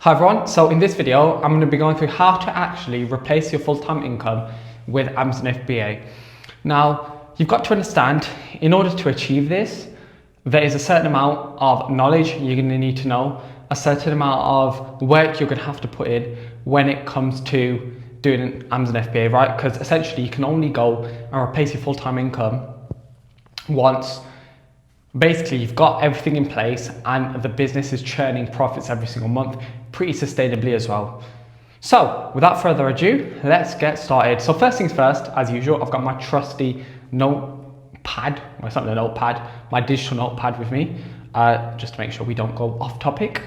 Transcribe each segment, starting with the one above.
Hi everyone, so in this video, I'm going to be going through how to actually replace your full-time income with Amazon FBA. Now, you've got to understand, in order to achieve this, there is a certain amount of knowledge you're going to need to know, a certain amount of work you're going to have to put in when it comes to doing an Amazon FBA, right? Because essentially you can only go and replace your full-time income once basically you've got everything in place and the business is churning profits every single month pretty sustainably as well. So without further ado, let's get started. So first things first, as usual, I've got my trusty notepad, well, it's not a notepad, my digital notepad with me, just to make sure we don't go off topic.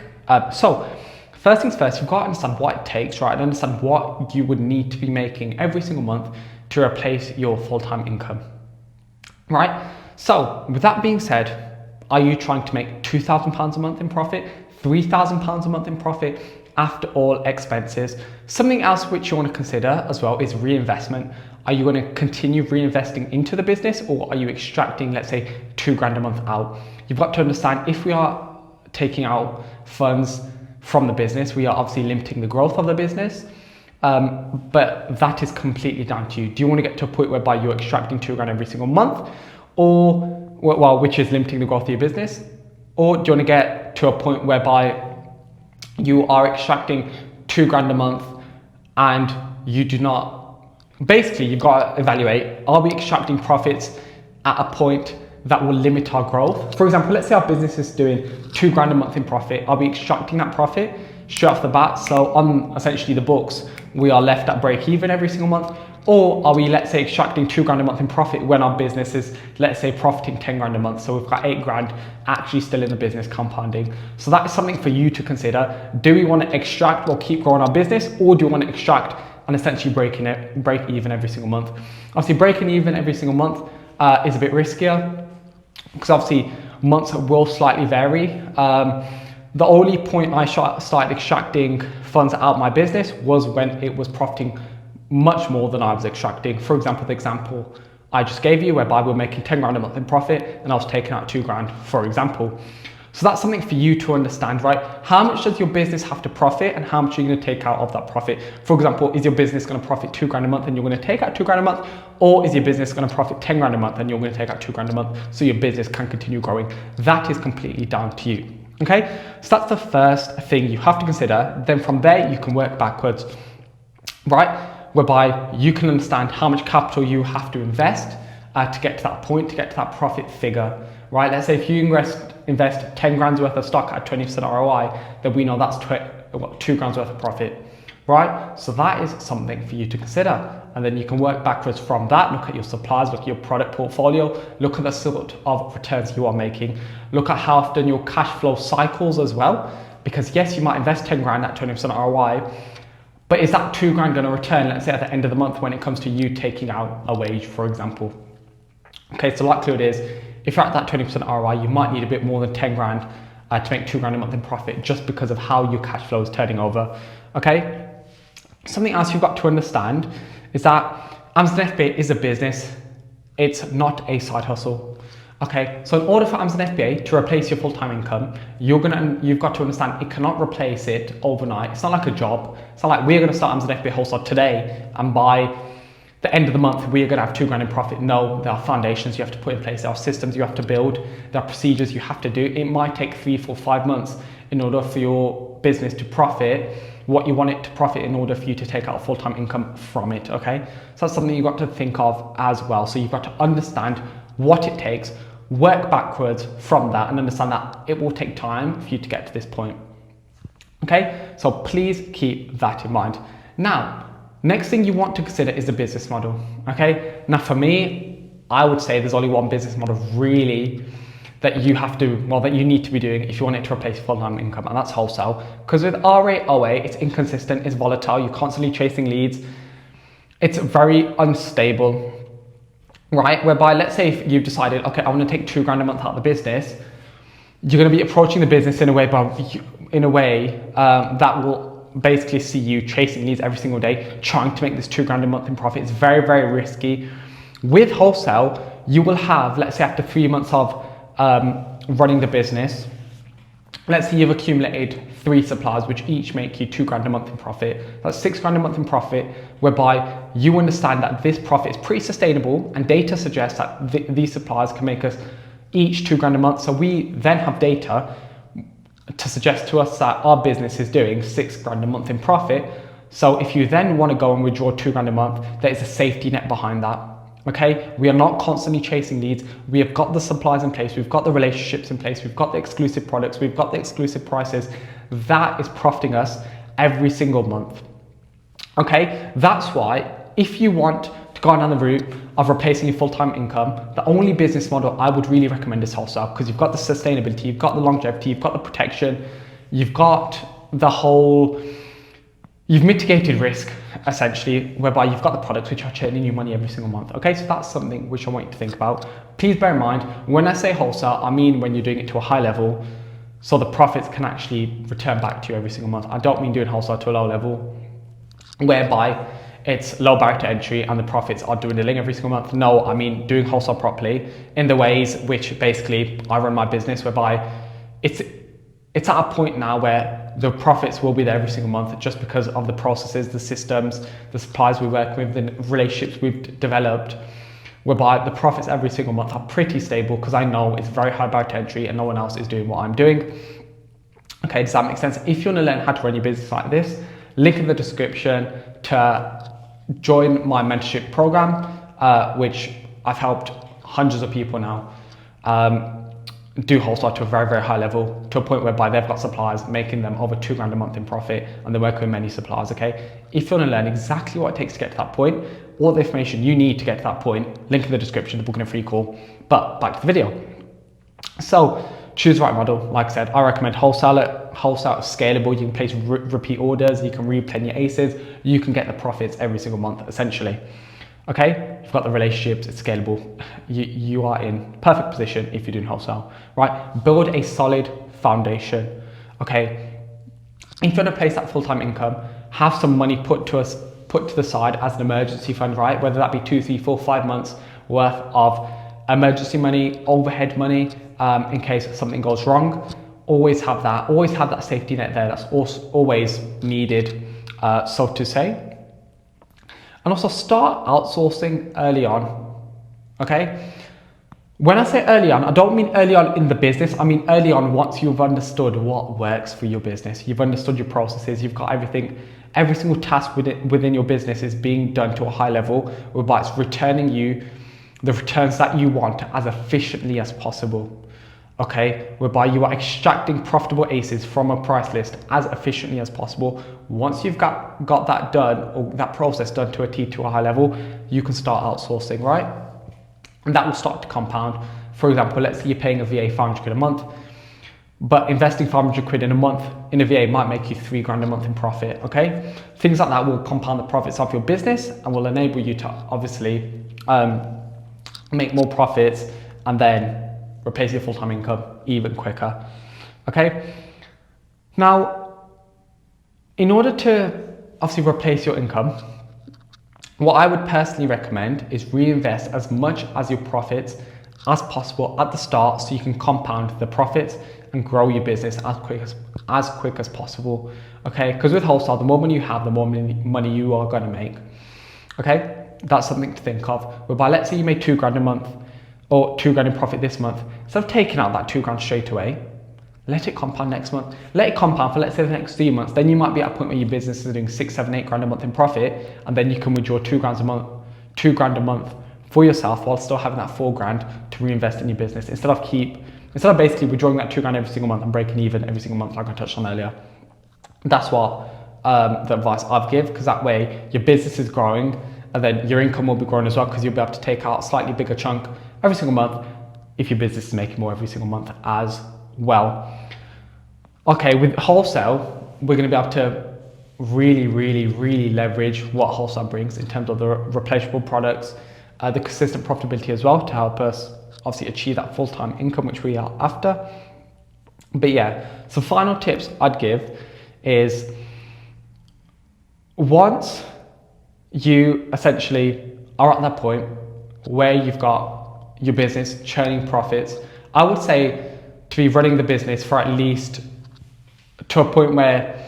So first things first, you've got to understand what it takes, right? And understand what you would need to be making every single month to replace your full-time income, right? So with that being said, are you trying to make £2,000 a month in profit, £3,000 a month in profit after all expenses? Something else which you want to consider as well is reinvestment. Are you going to continue reinvesting into the business, or are you extracting, let's say, £2,000 a month out? You've got to understand, if we are taking out funds from the business, we are obviously limiting the growth of the business. But that is completely down to you. Do you want to get to a point whereby you're extracting £2,000 every single month, or which is limiting the growth of your business? Or do you want to get to a point whereby you are extracting £2,000 a month and you do not, basically you've got to evaluate, are we extracting profits at a point that will limit our growth? For example, let's say our business is doing £2,000 a month in profit. Are we extracting that profit straight off the bat? So on essentially the books, we are left at break even every single month. Or are we, let's say, extracting £2,000 a month in profit when our business is, let's say, profiting £10,000 a month? So we've got £8,000 actually still in the business compounding. So that is something for you to consider. Do we want to extract or keep growing our business, or do we want to extract and essentially break even every single month? Obviously, breaking even every single month is a bit riskier, because obviously months will slightly vary. The only point I started extracting funds out of my business was when it was profiting much more than I was extracting. For example, the example I just gave you, whereby we're making £10,000 a month in profit and I was taking out £2,000, for example. So that's something for you to understand, right? How much does your business have to profit, and how much are you going to take out of that profit? For example, is your business going to profit £2,000 a month and you're going to take out £2,000 a month, or is your business going to profit £10,000 a month and you're going to take out £2,000 a month so your business can continue growing? That is completely down to you. Okay, so that's the first thing you have to consider. Then from there, you can work backwards, right? Whereby you can understand how much capital you have to invest to get to that point, to get to that profit figure, right? Let's say if you invest 10 grand's worth of stock at 20% ROI, then we know that's £2,000 worth of profit, right? So that is something for you to consider. And then you can work backwards from that. Look at your supplies, look at your product portfolio, look at the sort of returns you are making, look at how often your cash flow cycles as well. Because yes, you might invest 10 grand at 20% ROI, but is that £2,000 going to return, let's say, at the end of the month when it comes to you taking out a wage, for example? Okay, so likelihood is, if you're at that 20% ROI, you might need a bit more than 10 grand to make £2,000 a month in profit, just because of how your cash flow is turning over. Okay, something else you've got to understand is that Amazon FBA is a business. It's not a side hustle. Okay, so in order for Amazon FBA to replace your full-time income, you've got to understand it cannot replace it overnight. It's not like a job. It's not like we're going to start Amazon FBA wholesale today and by the end of the month we're going to have £2,000 in profit. No, there are foundations you have to put in place. There are systems you have to build. There are procedures you have to do. It might take 3, 4, 5 months in order for your business to profit what you want it to profit, in order for you to take out full-time income from it. Okay, so that's something you've got to think of as well. So you've got to understand what it takes, work backwards from that, and understand that it will take time for you to get to this point. Okay, so please keep that in mind. Now, next thing you want to consider is the business model. Okay, now for me, I would say there's only one business model really that you need to be doing if you want it to replace full-time income, and that's wholesale. Because with RA, OA, it's inconsistent, it's volatile, you're constantly chasing leads, it's very unstable, right? Whereby, let's say if you've decided, okay, I want to take £2,000 a month out of the business, you're going to be approaching the business in a way that will basically see you chasing leads every single day, trying to make this £2,000 a month in profit. It's very, very risky. With wholesale, you will have, let's say after 3 months of running the business, let's say you've accumulated 3 suppliers, which each make you 2 grand a month in profit. That's 6 grand a month in profit, whereby you understand that this profit is pretty sustainable, and data suggests that these suppliers can make us each 2 grand a month. So we then have data to suggest to us that our business is doing 6 grand a month in profit. So if you then want to go and withdraw 2 grand a month, there is a safety net behind that. Okay, we are not constantly chasing leads. We have got the supplies in place, we've got the relationships in place, we've got the exclusive products, we've got the exclusive prices. That is profiting us every single month. Okay, that's why if you want to go down the route of replacing your full-time income, the only business model I would really recommend is wholesale, because you've got the sustainability, you've got the longevity, you've got the protection, you've got the whole, you've mitigated risk essentially, whereby you've got the products which are churning you money every single month. Okay, so that's something which I want you to think about. Please bear in mind, when I say wholesale, I mean when you're doing it to a high level, so the profits can actually return back to you every single month. I don't mean doing wholesale to a low level, whereby it's low barrier to entry and the profits are dwindling every single month. No, I mean doing wholesale properly in the ways which basically I run my business, whereby it's at a point now where the profits will be there every single month just because of the processes, the systems, the suppliers we work with, the relationships we've developed, whereby the profits every single month are pretty stable because I know it's very high barrier to entry and no one else is doing what I'm doing. Okay, does that make sense? If you want to learn how to run your business like this, link in the description to join my mentorship program, which I've helped hundreds of people now do wholesale to a very, very high level, to a point whereby they've got suppliers making them over 2 grand a month in profit, and they're working with many suppliers. Okay, if you want to learn exactly what it takes to get to that point, all the information you need to get to that point, link in the description to book in a free call. But back to the video. So choose the right model. Like I said, I recommend wholesale. Wholesale is scalable. You can place repeat orders, you can replenish your aces, you can get the profits every single month essentially. Okay, you've got the relationships, it's scalable. You are in perfect position if you're doing wholesale, right? Build a solid foundation. Okay, if you want to place that full-time income, have some money put to the side as an emergency fund, right? Whether that be 2, 3, 4, 5 months worth of emergency money, overhead money, in case something goes wrong. Always have that safety net there. That's always needed, so to say. And also start outsourcing early on. Okay, when I say early on, I don't mean early on in the business. I mean early on once you've understood what works for your business, you've understood your processes, you've got everything, every single task within your business is being done to a high level, whereby it's returning you the returns that you want as efficiently as possible. Okay, whereby you are extracting profitable aces from a price list as efficiently as possible. Once you've got that done, or that process done to a T, to a high level, you can start outsourcing, right? And that will start to compound. For example, let's say you're paying a VA 500 quid a month, but investing 500 quid in a month in a VA might make you 3 grand a month in profit, okay? Things like that will compound the profits of your business and will enable you to obviously make more profits and then replace your full-time income even quicker. Okay, now in order to obviously replace your income, what I would personally recommend is reinvest as much as your profits as possible at the start, so you can compound the profits and grow your business as quick as possible. Okay, because with wholesale, the more money you have, the more money you are going to make. Okay, that's something to think of. Whereby, let's say you made 2 grand a month, or 2 grand in profit this month, instead of taking out that 2 grand straight away, let it compound next month. Let it compound for, let's say, the next 3 months. Then you might be at a point where your business is doing 6, 7, 8 grand a month in profit, and then you can withdraw 2 grand a month for yourself while still having that 4 grand to reinvest in your business. Instead of basically withdrawing that 2 grand every single month and breaking even every single month, like I touched on earlier. That's what the advice I've give, because that way your business is growing, and then your income will be growing as well, because you'll be able to take out a slightly bigger chunk every single month if your business is making more every single month as well. Okay, with wholesale, we're going to be able to really leverage what wholesale brings in terms of the replenishable products, the consistent profitability as well, to help us obviously achieve that full-time income which we are after. But yeah, some final tips I'd give is, once you essentially are at that point where you've got your business churning profits, I would say to be running the business for at least to a point where,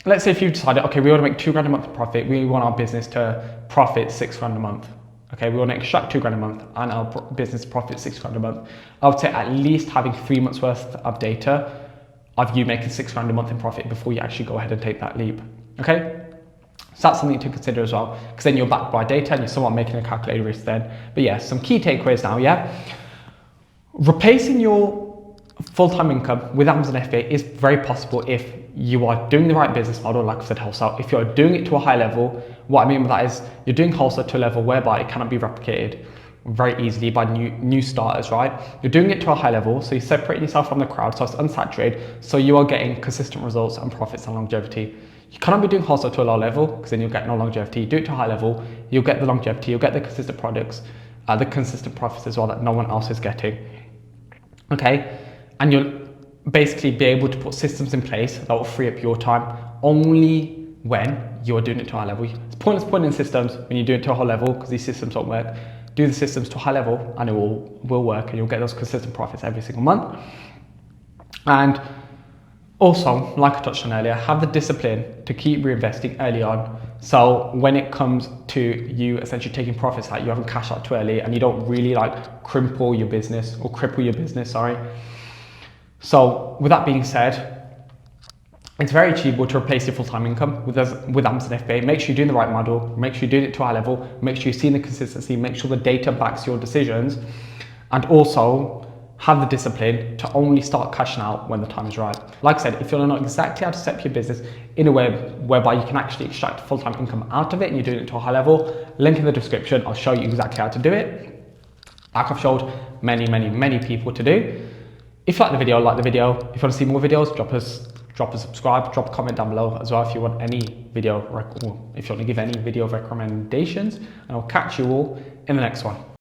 let's say if you've decided, okay, we want to make £2,000 a month profit, we want our business to profit £6,000 a month. Okay, we want to extract £2,000 a month and our business profit £6,000 a month. I would say at least having 3 months worth of data of you making £6,000 a month in profit before you actually go ahead and take that leap. Okay, so that's something to consider as well, because then you're backed by data and you're somewhat making a calculated risk then. But yeah, some key takeaways now. Yeah, replacing your full-time income with Amazon FBA is very possible if you are doing the right business model, like I said, wholesale. If you're doing it to a high level, what I mean by that is you're doing wholesale to a level whereby it cannot be replicated very easily by new starters, right? You're doing it to a high level, so you're separating yourself from the crowd, so it's unsaturated, so you are getting consistent results and profits and longevity. You cannot be doing wholesale to a low level, because then you'll get no longevity. You do it to a high level, you'll get the longevity, you'll get the consistent products, the consistent profits as well that no one else is getting. Okay, and you'll basically be able to put systems in place that will free up your time only when you're doing it to a high level. It's pointless putting in systems when you do it to a high level, because these systems don't work. Do the systems to a high level and it will work, and you'll get those consistent profits every single month. And also, like I touched on earlier, have the discipline to keep reinvesting early on. So when it comes to you essentially taking profits out, you haven't cashed out too early and you don't really like cripple your business. So with that being said, it's very achievable to replace your full-time income with Amazon FBA. Make sure you're doing the right model, make sure you're doing it to a high level, make sure you're seeing the consistency, make sure the data backs your decisions, and also have the discipline to only start cashing out when the time is right. Like I said, if you don't know exactly how to set up your business in a way whereby you can actually extract full-time income out of it and you're doing it to a high level, link in the description, I'll show you exactly how to do it, like I've showed many people to do. If you like the video, like the video. If you want to see more videos, drop a subscribe, drop a comment down below as well if you want any video, if you want to give any video recommendations, and I'll catch you all in the next one.